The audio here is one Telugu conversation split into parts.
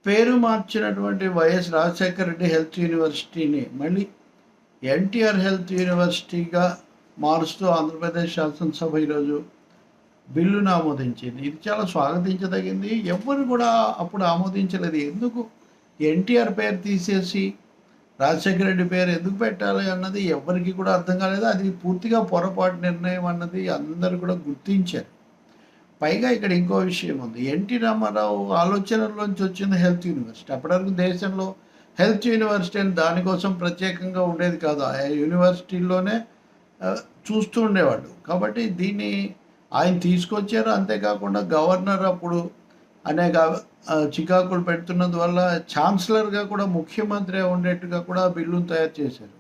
పేరు మార్చినటువంటి వైఎస్ రాజశేఖర రెడ్డి హెల్త్ యూనివర్సిటీని మళ్ళీ ఎన్టీఆర్ హెల్త్ యూనివర్సిటీగా మారుస్తూ ఆంధ్రప్రదేశ్ శాసనసభ ఈరోజు బిల్లును ఆమోదించింది. ఇది చాలా స్వాగతించదగింది. ఎవ్వరు కూడా అప్పుడు ఆమోదించలేదు. ఎందుకు ఎన్టీఆర్ పేరు తీసేసి రాజశేఖర రెడ్డి పేరు ఎందుకు పెట్టాలి అన్నది ఎవరికి కూడా అర్థం కాలేదు. అది పూర్తిగా పొరపాటు నిర్ణయం అన్నది అందరూ కూడా గుర్తించారు. పైగా ఇక్కడ ఇంకో విషయం ఉంది. ఎన్టీ రామారావు ఆలోచనలోంచి వచ్చింది హెల్త్ యూనివర్సిటీ. అప్పటివరకు దేశంలో హెల్త్ యూనివర్సిటీ అని దానికోసం ప్రత్యేకంగా ఉండేది కాదు. ఆ యూనివర్సిటీలోనే చూస్తూ ఉండేవాడు. కాబట్టి దీన్ని ఆయన తీసుకొచ్చారు. అంతేకాకుండా గవర్నర్ అప్పుడు అనేక చికాకులు పెడుతున్నందువల్ల ఛాన్సలర్గా కూడా ముఖ్యమంత్రి ఉండేట్టుగా కూడా బిల్లును తయారు చేశారు.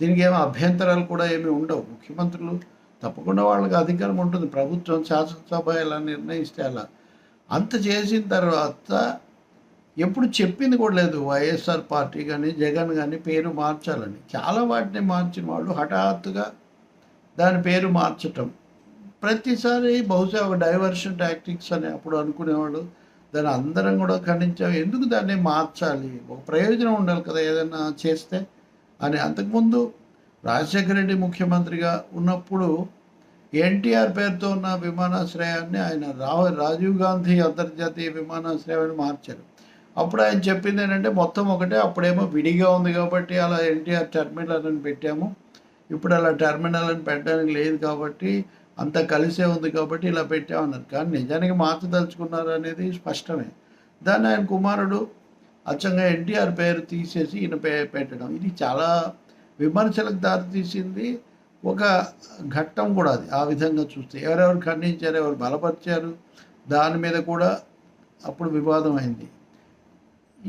దీనికి ఏమీ అభ్యంతరాలు కూడా ఏమీ ఉండవు. ముఖ్యమంత్రులు తప్పకుండా వాళ్ళకి అధికారం ఉంటుంది. ప్రభుత్వం శాసనసభ ఎలా నిర్ణయిస్తే అలా. అంత చేసిన తర్వాత ఎప్పుడు చెప్పింది కూడా లేదు వైఎస్ఆర్ పార్టీ కానీ జగన్ కానీ పేరు మార్చాలని. చాలా వాటిని మార్చిన వాళ్ళు హఠాత్తుగా దాని పేరు మార్చటం ప్రతిసారి బహుశా ఒక డైవర్షన్ టాక్టిక్స్ అని అప్పుడు అనుకునేవాడు. దాన్ని అందరం కూడా ఖండించాం. ఎందుకు దాన్ని మార్చాలి, ఒక ప్రయోజనం ఉండాలి కదా ఏదైనా చేస్తే అని. అంతకుముందు రాజశేఖర రెడ్డి ముఖ్యమంత్రిగా ఉన్నప్పుడు ఎన్టీఆర్ పేరుతో ఉన్న విమానాశ్రయాన్ని ఆయన రాజీవ్ గాంధీ అంతర్జాతీయ విమానాశ్రయాన్ని మార్చారు. అప్పుడు ఆయన చెప్పింది ఏంటంటే మొత్తం ఒకటే, అప్పుడేమో విడిగా ఉంది కాబట్టి అలా ఎన్టీఆర్ టెర్మినల్ అని పెట్టాము, ఇప్పుడు అలా టెర్మినల్ అని పెట్టడానికి లేదు కాబట్టి అంతా కలిసే ఉంది కాబట్టి ఇలా పెట్టామన్నారు. కానీ నిజానికి మార్చదలుచుకున్నారు అనేది స్పష్టమే. దాన్ని ఆయన కుమారుడు అచ్చంగా ఎన్టీఆర్ పేరు తీసేసి ఈయన పెట్టడం, ఇది చాలా విమర్శలకు దారితీసింది. ఒక ఘట్టం కూడా అది. ఆ విధంగా చూస్తే ఎవరెవరు ఖండించారు, ఎవరు బలపరిచారు, దాని మీద కూడా అప్పుడు వివాదం అయింది.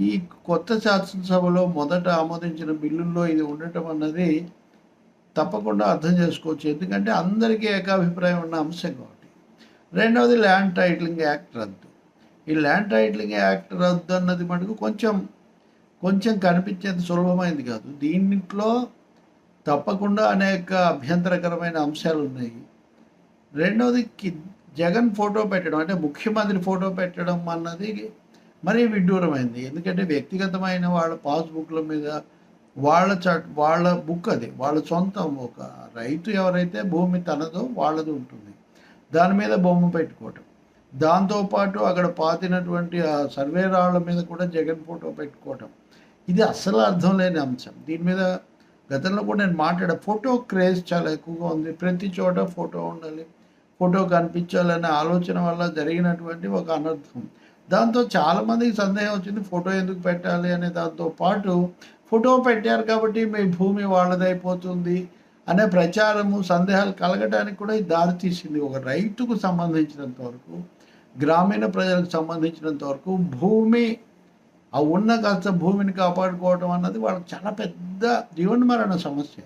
ఈ కొత్త శాసనసభలో మొదట ఆమోదించిన బిల్లుల్లో ఇది ఉండటం అన్నది తప్పకుండా అర్థం చేసుకోవచ్చు. ఎందుకంటే అందరికీ ఏకాభిప్రాయం ఉన్న అంశం కాబట్టి. రెండవది ల్యాండ్ టైటిలింగ్ యాక్ట్ రద్దు. ఈ ల్యాండ్ టైటిలింగ్ యాక్ట్ రద్దు అన్నది మటుకు కొంచెం కనిపించేది సులభమైంది కాదు. దీంట్లో తప్పకుండా అనేక అభ్యంతరకరమైన అంశాలు ఉన్నాయి. రెండవది జగన్ ఫోటో పెట్టడం, అంటే ముఖ్యమంత్రి ఫోటో పెట్టడం అన్నది మరీ విడ్డూరమైంది. ఎందుకంటే వ్యక్తిగతమైన వాళ్ళ పాస్బుక్ల మీద వాళ్ళ బుక్ అది, వాళ్ళ సొంతం. ఒక రైతు ఎవరైతే భూమి తనదో వాళ్ళది ఉంటుంది, దాని మీద బొమ్మ పెట్టుకోవటం. దాంతోపాటు అక్కడ పాతినటువంటి ఆ సర్వే రాళ్ళ మీద కూడా జగన్ ఫోటో పెట్టుకోవటం, ఇది అస్సలు అర్థం లేని అంశం. దీని మీద గతంలో కూడా నేను ఫోటో క్రేజ్ చాలా ఎక్కువగా ఉంది. ప్రతి చోట ఫోటో ఉండాలి, ఫోటో కనిపించాలనే ఆలోచన వల్ల జరిగినటువంటి ఒక అనర్థం. దాంతో చాలామందికి సందేహం వచ్చింది, ఫోటో ఎందుకు పెట్టాలి అనే. దాంతోపాటు ఫోటో పెట్టారు కాబట్టి మీ భూమి వాళ్ళదైపోతుంది అనే ప్రచారము, సందేహాలు కలగడానికి కూడా ఇది దారితీసింది. ఒక రైతుకు సంబంధించినంత వరకు, గ్రామీణ ప్రజలకు సంబంధించినంత వరకు భూమి, ఆ ఉన్న కాస్త భూమిని కాపాడుకోవటం అన్నది వాళ్ళకి చాలా పెద్ద జీవనమరణ సమస్య.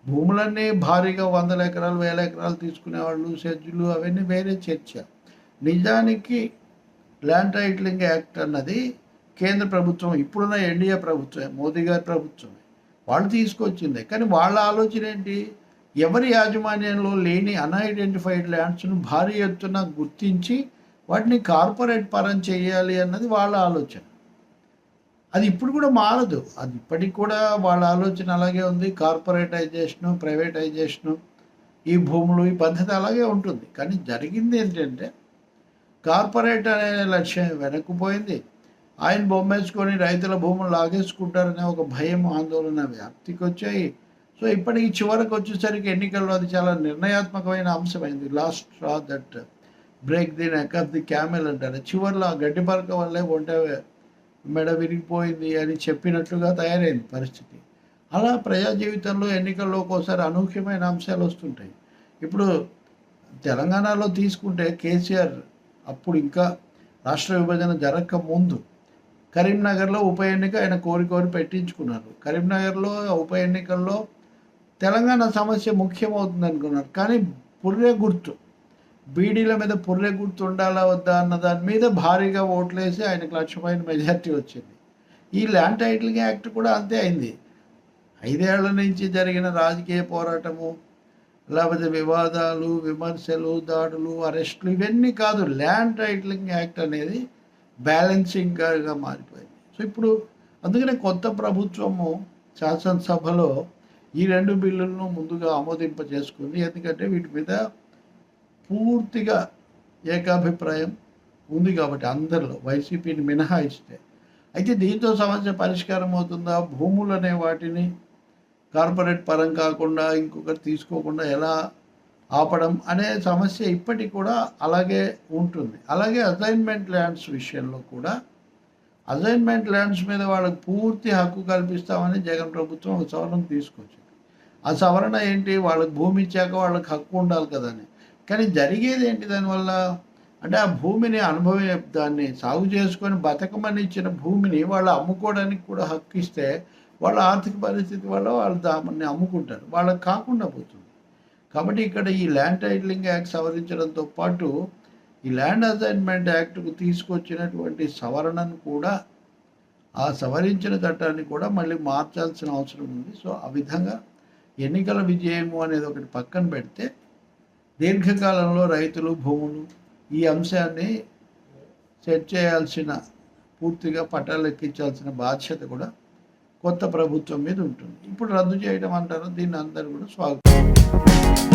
భూములన్నీ భారీగా 100 ఎకరాలు 1000 ఎకరాలు తీసుకునేవాళ్ళు, షెడ్యూలు అవన్నీ వేరే చర్చ. నిజానికి ల్యాండ్ టైటిలింగ్ యాక్ట్ అన్నది కేంద్ర ప్రభుత్వం, ఇప్పుడున్న ఎన్డీఏ ప్రభుత్వమే, మోదీ గారి ప్రభుత్వమే, వాళ్ళు తీసుకొచ్చిందే. కానీ వాళ్ళ ఆలోచన ఏంటి, ఎవరి యాజమాన్యంలో లేని అన్ఐడెంటిఫైడ్ ల్యాండ్స్ను భారీ ఎత్తున గుర్తించి వాటిని కార్పొరేట్ పరం చేయాలి అన్నది వాళ్ళ ఆలోచన. అది ఇప్పుడు కూడా మారదు. అది ఇప్పటికి కూడా వాళ్ళ ఆలోచన అలాగే ఉంది. కార్పొరేటైజేషను, ప్రైవేటైజేషను, ఈ భూములు, ఈ పద్ధతి అలాగే ఉంటుంది. కానీ జరిగింది ఏంటంటే కార్పొరేట్ అనే లక్ష్యం వెనక్కిపోయింది. ఆయన బొమ్మేసుకొని రైతుల భూములు లాగేసుకుంటారనే ఒక భయం, ఆందోళన వ్యాప్తికి వచ్చాయి. సో ఇప్పటికి చివరికి వచ్చేసరికి ఎన్నికల్లో అది చాలా నిర్ణయాత్మకమైన అంశమైంది. Last straw that break the neck of the camel అంటారు. చివరిలో ఆ గడ్డి పరక వల్లే ఒంట మెడ విరిగిపోయింది అని చెప్పినట్లుగా తయారైంది పరిస్థితి. అలా ప్రజా జీవితంలో ఎన్నికల్లో ఒక్కోసారి అనూహ్యమైన అంశాలు వస్తుంటాయి. ఇప్పుడు తెలంగాణలో తీసుకుంటే కేసీఆర్ అప్పుడు ఇంకా రాష్ట్ర విభజన జరగక ముందు కరీంనగర్లో ఉప ఎన్నిక ఆయన కోరి పెట్టించుకున్నారు. కరీంనగర్లో ఉప ఎన్నికల్లో తెలంగాణ సమస్య ముఖ్యమవుతుంది అనుకున్నారు. కానీ పుర్రె గుర్తు, బీడీల మీద పుర్రె గుర్తు ఉండాలా వద్దా అన్న దాని మీద భారీగా ఓట్లేసి ఆయనకు 1,00,000 పైన మెజార్టీ వచ్చింది. ఈ ల్యాండ్ టైటిలింగ్ యాక్ట్ కూడా అంతే అయింది. 5 ఏళ్ల నుంచి జరిగిన రాజకీయ పోరాటము, లేకపోతే వివాదాలు, విమర్శలు, దాడులు, అరెస్టులు ఇవన్నీ కాదు. ల్యాండ్ టైటిలింగ్ యాక్ట్ అనేది బ్యాలెన్సింగ్గా మారిపోయింది. సో ఇప్పుడు అందుకనే కొత్త ప్రభుత్వము శాసనసభలో ఈ 2 బిల్లులను ముందుగా ఆమోదింపజేసుకుంది. ఎందుకంటే వీటి మీద పూర్తిగా ఏకాభిప్రాయం ఉంది కాబట్టి అందరిలో, వైసీపీని మినహాయిస్తే. అయితే దీంతో సమస్య పరిష్కారం అవుతుందా? భూములనే వాటిని కార్పొరేట్ పరం కాకుండా ఇంకొకరు తీసుకోకుండా ఎలా ఆపడం అనే సమస్య ఇప్పటికి కూడా అలాగే ఉంటుంది. అలాగే అసైన్మెంట్ ల్యాండ్స్ విషయంలో కూడా అసైన్మెంట్ ల్యాండ్స్ మీద వాళ్ళకి పూర్తి హక్కు కల్పిస్తామని జగన్ ప్రభుత్వం ఒక సవరణ తీసుకొచ్చింది. ఆ సవరణ ఏంటి? వాళ్ళకి భూమి ఇచ్చాక వాళ్ళకి హక్కు ఉండాలి కదని. కానీ జరిగేది ఏంటి దానివల్ల? అంటే ఆ భూమిని దాన్ని సాగు చేసుకొని బతకమని ఇచ్చిన భూమిని వాళ్ళు అమ్ముకోవడానికి కూడా హక్కు ఇస్తే వాళ్ళ ఆర్థిక పరిస్థితి వల్ల వాళ్ళు దాన్ని అమ్ముకుంటారు. వాళ్ళకి కాకుండా పోతుంది. కాబట్టి ఇక్కడ ఈ ల్యాండ్ టైటిలింగ్ యాక్ట్ సవరించడంతో పాటు ఈ ల్యాండ్ అసైన్మెంట్ యాక్ట్కు తీసుకొచ్చినటువంటి సవరణను కూడా, ఆ సవరించిన చట్టాన్ని కూడా మళ్ళీ మార్చాల్సిన అవసరం ఉంది. సో ఆ విధంగా ఎన్నికల విజయము అనేది ఒకటి పక్కన పెడితే దీర్ఘకాలంలో రైతులు, భూములు ఈ అంశాన్ని సెట్ చేయాల్సిన, పూర్తిగా పట్టాలు ఎక్కించాల్సిన బాధ్యత కూడా కొత్త ప్రభుత్వం మీద ఉంటుంది. ఇప్పుడు రద్దు చేయడం అంటారు, దీన్ని అందరూ కూడా స్వాగతం.